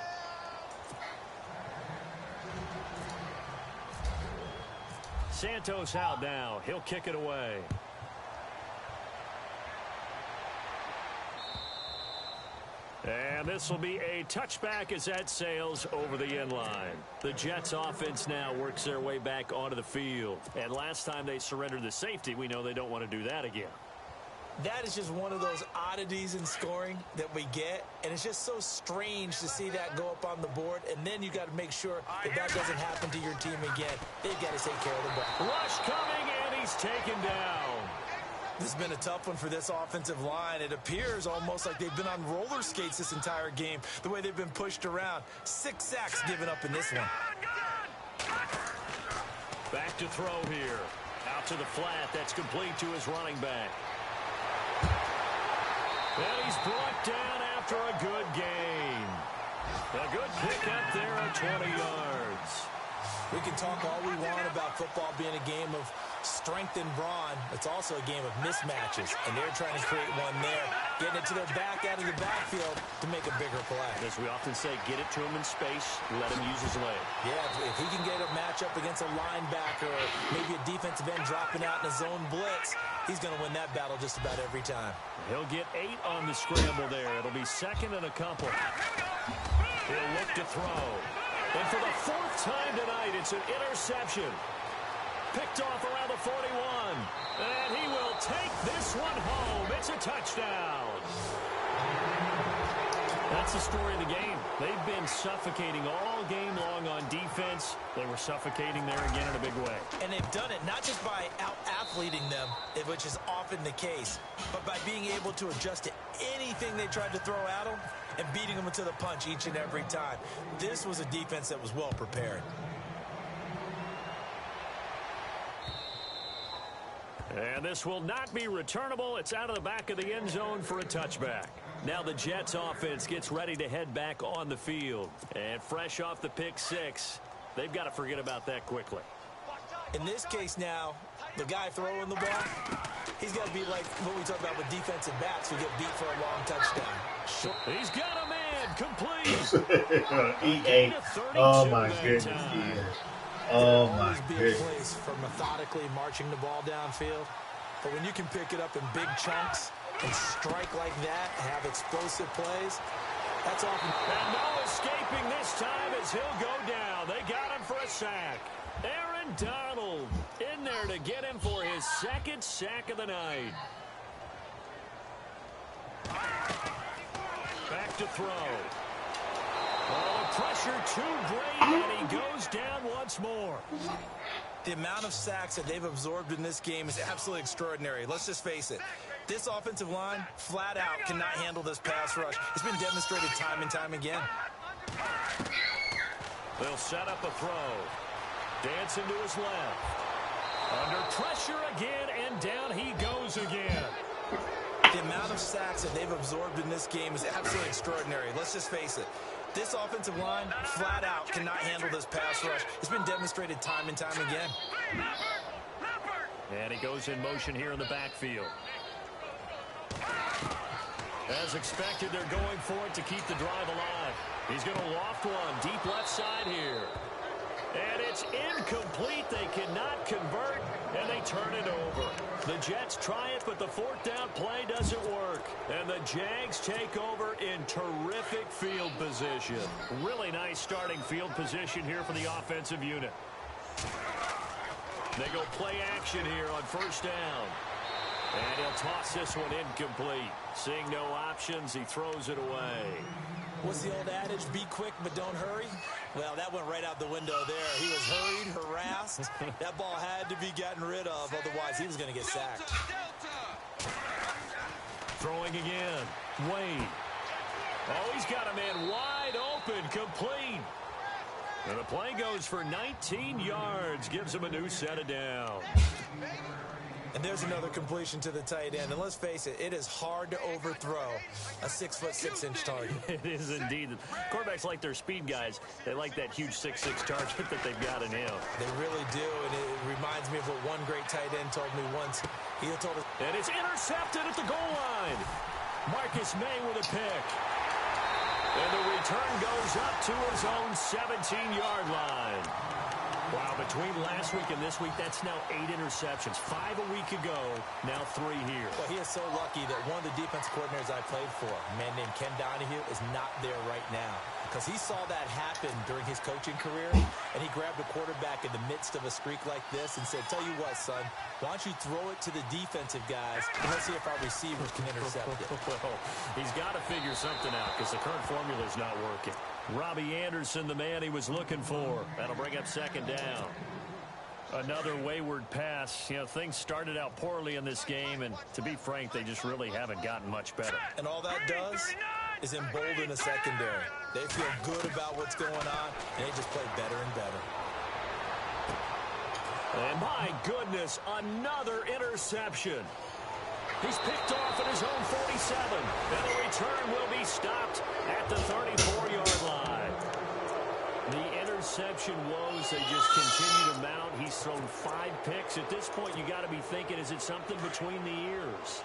[SPEAKER 1] Santos out now. He'll kick it away. And this will be a touchback as that sails over the end line. The Jets offense now works their way back onto the field. And last time they surrendered the safety, we know they don't want to do that again.
[SPEAKER 2] That is just one of those oddities in scoring that we get, and it's just so strange to see that go up on the board, and then you got to make sure that that doesn't happen to your team again. They've got to take care of the ball.
[SPEAKER 1] Rush coming, and he's taken down.
[SPEAKER 5] This has been a tough one for this offensive line. It appears almost like they've been on roller skates this entire game, the way they've been pushed around. 6 sacks given up in this one.
[SPEAKER 1] Back to throw here. Out to the flat. That's complete to his running back. And he's brought down after a good gain. A good pickup there at 20 yards.
[SPEAKER 2] We can talk all we want about football being a game of strength and brawn. It's also a game of mismatches, and they're trying to create one there, getting it to their back out of the backfield to make a bigger play.
[SPEAKER 1] As we often say, get it to him in space, let him use his leg.
[SPEAKER 2] Yeah, if he can get a matchup against a linebacker or maybe a defensive end dropping out in a zone blitz, he's going to win that battle just about every time.
[SPEAKER 1] He'll get 8 on the scramble there. It'll be 2nd and a couple. He'll look to throw. And for the 4th time tonight, it's an interception. Picked off around the 41. And he will take this one home. It's a touchdown. That's the story of the game. They've been suffocating all game long on defense. They were suffocating there again in a big way.
[SPEAKER 2] And they've done it not just by out-athleting them, which is often the case, but by being able to adjust to anything they tried to throw at them and beating them to the punch each and every time. This was a defense that was well prepared.
[SPEAKER 1] And this will not be returnable. It's out of the back of the end zone for a touchback. Now the Jets offense gets ready to head back on the field. And fresh off the pick six, they've got to forget about that quickly.
[SPEAKER 2] In this case now, the guy throwing the ball, he's got to be like what we talk about with defensive backs who get beat for a long touchdown.
[SPEAKER 1] He's got a man complete.
[SPEAKER 3] EA. Oh my goodness. Oh my
[SPEAKER 2] goodness. Be a place for methodically marching the ball downfield. But when you can pick it up in big chunks and strike like that, have explosive plays, that's often.
[SPEAKER 1] And no escaping this time as he'll go down. They got him for a sack. Aaron Donald in there to get him for his second sack of the night. Back to throw. Oh, the pressure too great, and he goes down once more.
[SPEAKER 2] The amount of sacks that they've absorbed in this game is absolutely extraordinary. Let's just face it. This offensive line, flat out, cannot handle this pass rush. It's been demonstrated time and time again.
[SPEAKER 1] They'll set up a throw. Dancing to his left. Under pressure again, and down he goes again.
[SPEAKER 2] The amount of sacks that they've absorbed in this game is absolutely extraordinary. Let's just face it. This offensive line, flat out, cannot handle this pass rush. It's been demonstrated time and time again.
[SPEAKER 1] And he goes in motion here in the backfield. As expected, they're going for it to keep the drive alive. He's going to loft one deep left side here. And it's incomplete. They cannot convert, and they turn it over. The Jets try it, but the fourth down play doesn't work. And the Jags take over in terrific field position. Really nice starting field position here for the offensive unit. They go play action here on first down. And he'll toss this one incomplete. Seeing no options, he throws it away.
[SPEAKER 2] What's the old adage? Be quick, but don't hurry. Well, that went right out the window there. He was hurried, harassed. That ball had to be gotten rid of. Otherwise, he was going to get sacked.
[SPEAKER 1] Throwing again. Wade. Oh, he's got a man wide open, complete. And the play goes for 19 yards. Gives him a new set of downs.
[SPEAKER 2] And there's another completion to the tight end. And let's face it, it is hard to overthrow a 6'6" target.
[SPEAKER 1] It is indeed. Quarterbacks like their speed guys. They like that huge 6'6" target that they've got in him.
[SPEAKER 2] They really do. And it reminds me of what one great tight end told me once. He told us.
[SPEAKER 1] And it's intercepted at the goal line. Marcus May with a pick. And the return goes up to his own 17-yard line. Wow, between last week and this week, that's now 8 interceptions. 5 a week ago, now 3 here.
[SPEAKER 2] Well, he is so lucky that one of the defense coordinators I played for, a man named Ken Donahue, is not there right now. Because he saw that happen during his coaching career, and he grabbed a quarterback in the midst of a streak like this and said, tell you what, son, why don't you throw it to the defensive guys, and let's see if our receivers can intercept it.
[SPEAKER 1] Well, he's got to figure something out because the current formula is not working. Robbie Anderson, the man he was looking for. That'll bring up second down. Another wayward pass. You know, things started out poorly in this game, and to be frank, they just really haven't gotten much better.
[SPEAKER 2] And all that does is embolden the secondary. They feel good about what's going on, and they just play better and better.
[SPEAKER 1] And my goodness, another interception. He's picked off at his own 47. And the return will be stopped at the 34-yard line. The interception woes, they just continue to mount. He's thrown 5 picks. At this point, you got to be thinking, is it something between the ears?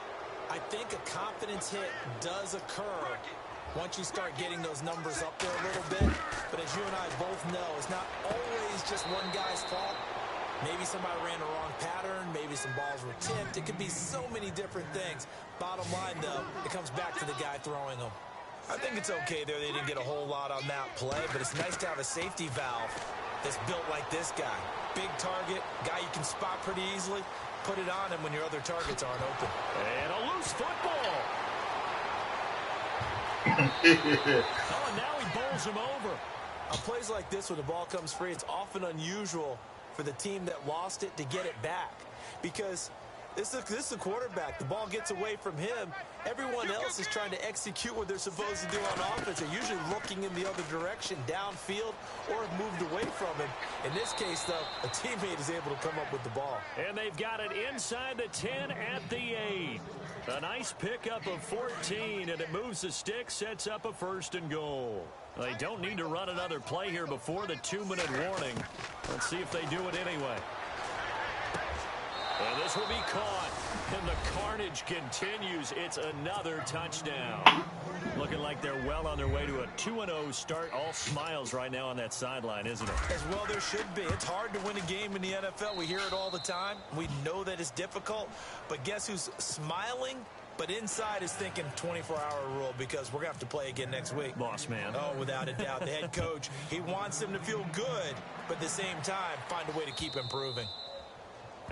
[SPEAKER 2] I think a confidence hit does occur once you start getting those numbers up there a little bit. But as you and I both know, it's not always just one guy's fault. Maybe somebody ran the wrong pattern. Maybe some balls were tipped. It could be so many different things. Bottom line, though, it comes back to the guy throwing them. I think it's okay there. They didn't get a whole lot on that play, but it's nice to have a safety valve that's built like this guy. Big target, guy you can spot pretty easily. Put it on him when your other targets aren't open.
[SPEAKER 1] And a loose football. Oh, and now he bowls him over.
[SPEAKER 2] On plays like this, when the ball comes free, it's often unusual for the team that lost it to get it back. Because this is a quarterback. The ball gets away from him. Everyone else is trying to execute what they're supposed to do on offense. They're usually looking in the other direction, downfield, or have moved away from him. In this case, though, a teammate is able to come up with the ball.
[SPEAKER 1] And they've got it inside the 10 at the 8. A nice pickup of 14, and it moves the stick, sets up a 1st and goal. They don't need to run another play here before the 2-minute warning. Let's see if they do it anyway. And this will be caught, and the carnage continues. It's another touchdown. Looking like they're well on their way to a 2-0 start. All smiles right now on that sideline, isn't it?
[SPEAKER 2] As well there should be. It's hard to win a game in the NFL. We hear it all the time. We know that it's difficult. But guess who's smiling? But inside is thinking 24-hour rule, because we're going to have to play again next week.
[SPEAKER 1] Boss man.
[SPEAKER 2] Oh, without a doubt. The head coach, he wants them to feel good, but at the same time, find a way to keep improving.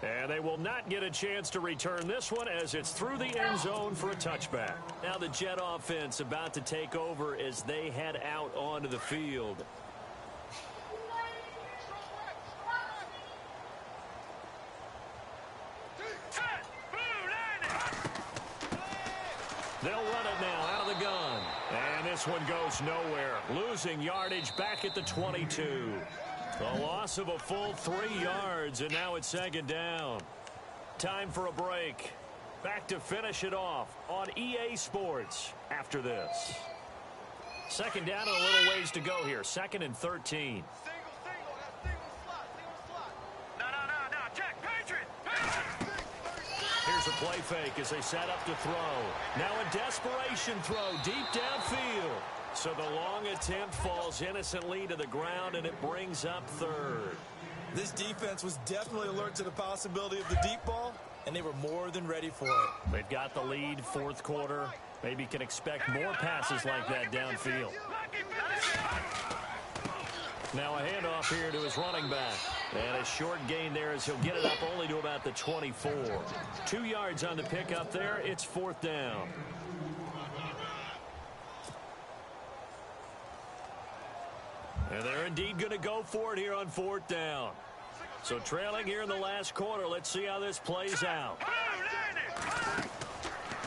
[SPEAKER 1] And they will not get a chance to return this one as it's through the end zone for a touchback. Now the Jet offense about to take over as they head out onto the field. They'll run it now out of the gun. And this one goes nowhere. Losing yardage back at the 22. A loss of a full 3 yards, and now it's 2nd down. Time for a break. Back to finish it off on EA Sports after this. 2nd down and a little ways to go here. 2nd and 13. Here's a play fake as they set up to throw. Now a desperation throw deep downfield. So the long attempt falls innocently to the ground, and it brings up 3rd.
[SPEAKER 2] This defense was definitely alert to the possibility of the deep ball, and they were more than ready for it.
[SPEAKER 1] They've got the lead, 4th quarter. Maybe can expect more passes like that downfield. Now a handoff here to his running back. And a short gain there as he'll get it up only to about the 24. 2 yards on the pickup there. It's 4th down. And they're indeed going to go for it here on 4th down. So trailing here in the last quarter. Let's see how this plays out.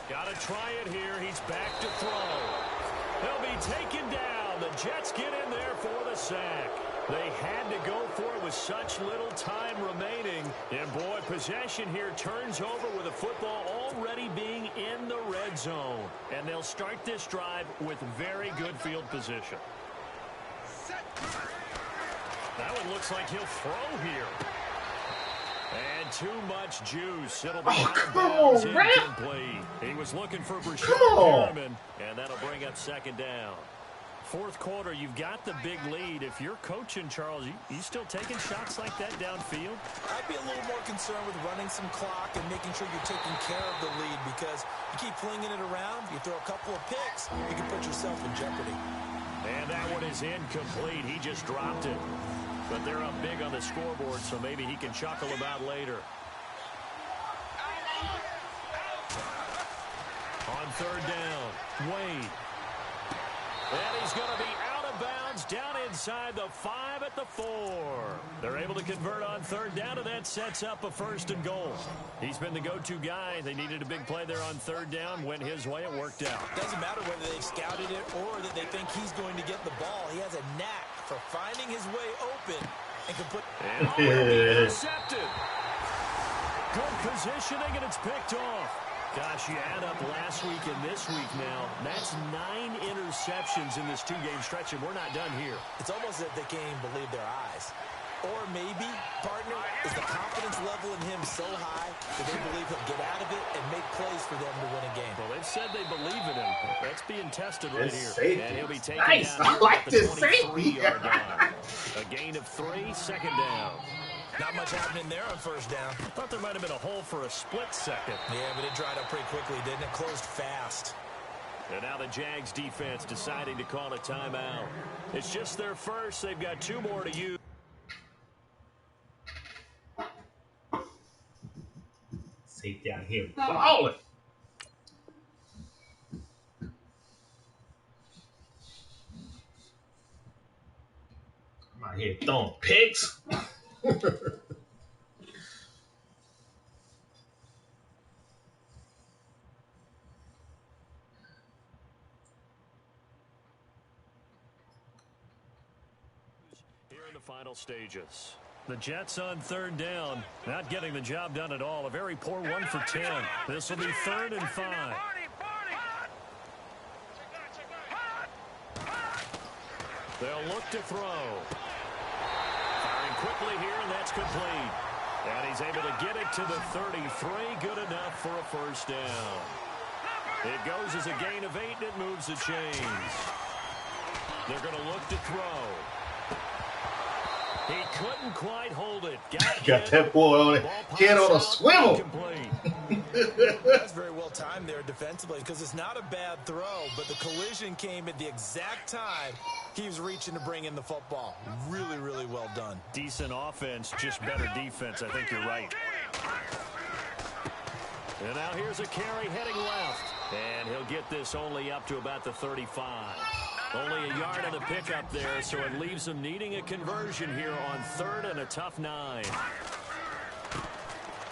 [SPEAKER 1] Got to try it here. He's back to throw. He'll be taken down. The Jets get in there for the sack. They had to go for it with such little time remaining. And, boy, possession here turns over with the football already being in the red zone. And they'll start this drive with very good field position. That one looks like he'll throw here. And too much juice. It'll be out of bounds, incomplete. He was looking for Brashard Perriman, and that'll bring up 2nd down. 4th quarter, you've got the big lead. If you're coaching, Charles, you still taking shots like that downfield?
[SPEAKER 2] I'd be a little more concerned with running some clock and making sure you're taking care of the lead, because you keep flinging it around, you throw a couple of picks, you can put yourself in jeopardy.
[SPEAKER 1] And that one is incomplete. He just dropped it. But they're up big on the scoreboard, so maybe he can chuckle about later. On 3rd down, Wade. And he's going to be out of bounds down inside the 5 at the 4. They're able to convert on 3rd down, and that sets up a 1st and goal. He's been the go-to guy. They needed a big play there on 3rd down. Went his way. It worked out.
[SPEAKER 2] Doesn't matter whether they scouted it or that they think he's going to get the ball. He has a knack for finding his way open and can put...
[SPEAKER 1] And intercepted. Good positioning, and it's picked off. Gosh, you add up last week and this week now. That's 9 interceptions in this 2-game stretch, and we're not done here.
[SPEAKER 2] It's almost as if they can't even believe their eyes. Or maybe, partner, is the confidence level in him so high that they believe he'll get out of it and make plays for them to win a game.
[SPEAKER 1] Well, they've said they believe in him. That's being tested right here.
[SPEAKER 3] Safety.
[SPEAKER 1] And he'll be taken
[SPEAKER 3] Nice.
[SPEAKER 1] down
[SPEAKER 3] I like
[SPEAKER 1] at the
[SPEAKER 3] this safety.
[SPEAKER 1] 23-yard line. A gain of 3, 2nd down.
[SPEAKER 2] Not much happening there on 1st down.
[SPEAKER 1] Thought there might have been a hole for a split second.
[SPEAKER 2] Yeah, but it dried up pretty quickly, didn't it? Closed fast.
[SPEAKER 1] And now the Jags defense deciding to call a timeout. It's just their first. They've got 2 more to use.
[SPEAKER 3] Safety out here. Balling. here throwing picks.
[SPEAKER 1] Here in the final stages. The Jets on third down. Not getting the job done at all. A very poor 1 for 10. This will be 3rd and 5. They'll look to throw. Firing quickly here, and that's complete. And he's able to get it to the 33. Good enough for a first down. It goes as a gain of 8, and it moves the chains. They're going to look to throw. He couldn't quite hold it.
[SPEAKER 3] Got that boy on it. Get on a swivel.
[SPEAKER 5] That's very well timed there defensively because it's not a bad throw, but the collision came at the exact time he was reaching to bring in the football. Really, really well done.
[SPEAKER 1] Decent offense, just better defense. I think you're right. And now here's a carry heading left. And he'll get this only up to about the 35. Only a yard of the pickup there, so it leaves him needing a conversion here on 3rd and a tough 9.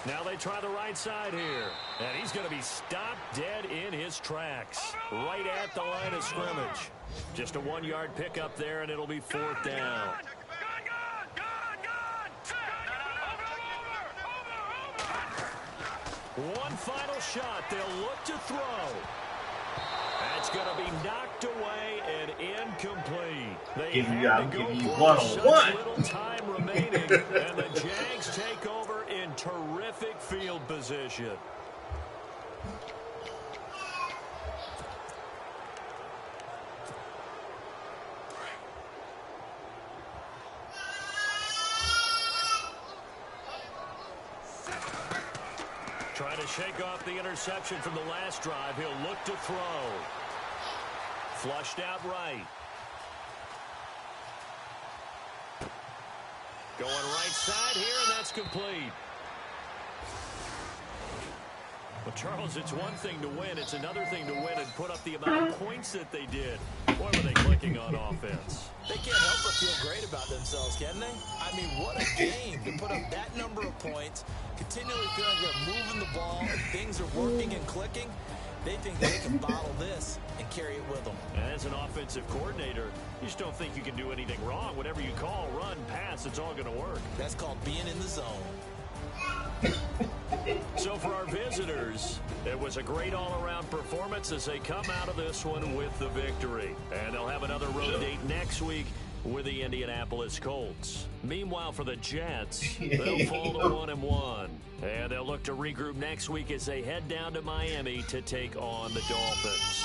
[SPEAKER 1] Now they try the right side here. And he's going to be stopped dead in his tracks. Right at the line of scrimmage. Just a 1-yard pickup there, and it'll be 4th down. One final shot. They'll look to throw. That's going to be knocked away and incomplete. They had to go for such little time remaining, and the Jags take over in terrific field position. Trying to shake off the interception from the last drive. He'll look to throw. Flushed out right. Going right side here, and that's complete. Well, Charles, it's one thing to win. It's another thing to win and put up the amount of points that they did. Boy, were they clicking on offense.
[SPEAKER 5] They can't help but feel great about themselves, can they? I mean, what a game to put up that number of points, continually feel like they're moving the ball, and things are working and clicking. They think they can bottle this and carry it with them.
[SPEAKER 1] And as an offensive coordinator, you just don't think you can do anything wrong. Whatever you call, run, pass, it's all going to work.
[SPEAKER 5] That's called being in the zone.
[SPEAKER 1] So for our visitors, it was a great all-around performance as they come out of this one with the victory. And they'll have another road date next week with the Indianapolis Colts. Meanwhile, for the Jets, they'll fall to 1-1. And they'll look to regroup next week as they head down to Miami to take on the Dolphins.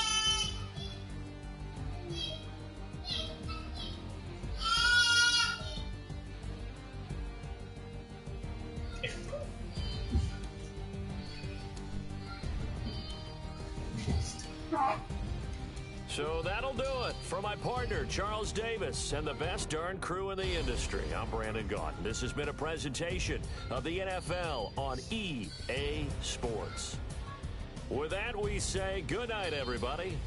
[SPEAKER 1] So that'll do it. For my partner, Charles Davis, and the best darn crew in the industry, I'm Brandon Gaudin. This has been a presentation of the NFL on EA Sports. With that, we say good night, everybody.